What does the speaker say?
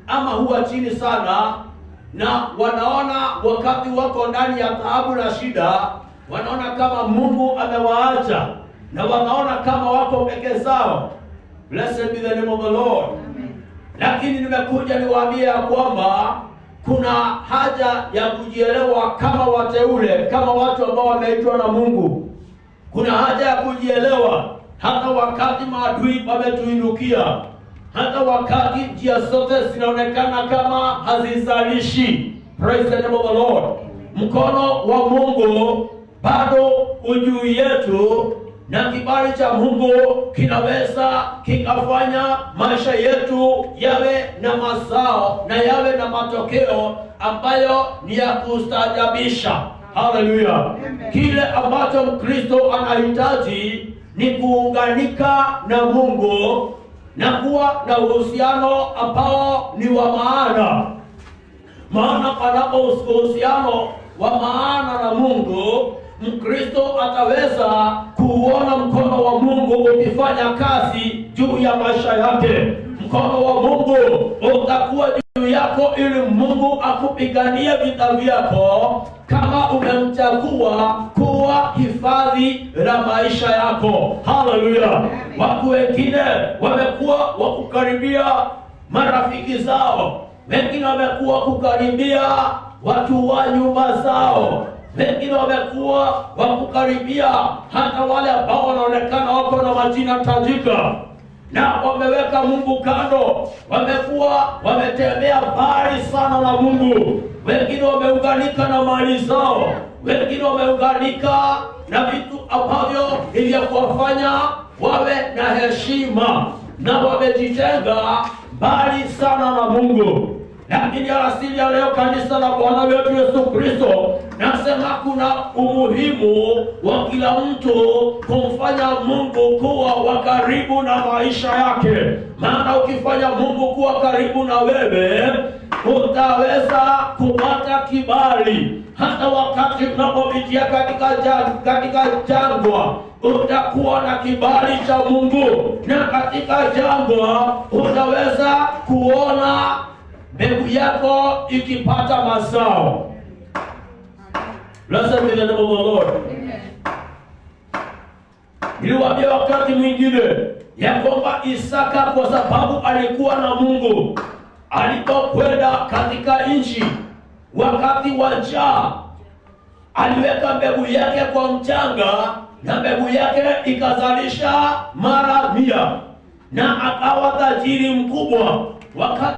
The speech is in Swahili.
ama huwa chini sana, na wanaona wakati wako ndani ya taabu na shida, wanaona kama Mungu amewaacha, na wanaona kama wako peke zao. Blessed be the name of the Lord. Amen. Lakini nimekuja niwaambie ya kwamba kuna haja ya kujielewa kama wateule, kama watu ambao wameitwa na Mungu. Kuna haja ya kujielewa hata wakati maadui wametuinukia, hata wakati njia zote zinaonekana kama hazizalishi. Praise the name of the Lord. Mkono wa Mungu bado juu yetu, na kibali cha Mungu kinaweza kikafanya maisha yetu yawe na mazao na yawe na matokeo ambayo ni ya kustaajabisha. Hallelujah. Kile ambacho Mkristo anahitaji ni kuunganika na Mungu na kuwa na uhusiano ambao ni wa maana. Maana panapo uhusiano wa maana na Mungu, Mkristo ataweza kuona mkono wa Mungu ukifanya kazi juu ya maisha yake. Mkono wa Mungu utakuwa juu yako ili Mungu akupiganie vita vyako, kama umemchagua kuwa hifadhi la maisha yako. Hallelujah. Watu wengine wamekuwa wakukaribia marafiki zao, wengine wamekuwa kukaribia watu wa nyumba zao, wengine wamekuwa wakukaribia hata wale ambao wanaonekana wako na majina tajika, na wameweka Mungu kando. Wamekuwa wametembea mbali sana na Mungu. Wengine wameunganika na mali zao, wengine wameunganika na vitu ambavyo ni vya kuwafanya wawe na heshima, na wamejitenga mbali sana na Mungu. Lakini alasiri ya leo, kanisa la Bwana wetu Yesu Kristo, nasema kuna umuhimu wa kila mtu kumfanya Mungu kuwa wa karibu na maisha yake. Maana ukifanya Mungu kuwa karibu na wewe, utaweza kupata kibali. Hata wakati unapopitia katika jangwa, utakuwa na kibali cha Mungu, na katika jangwa utaweza kuona mbegu yako ikipata mazao. Blessed be the name of the Lord. Niliwaambia wakati mwingine ya kwamba Isaka, kwa sababu alikuwa na Mungu, alipokwenda katika nchi wakati wa njaa, aliweka mbegu yake kwa mchanga, na mbegu yake ikazalisha mara 100, na akawa tajiri mkubwa. Wakati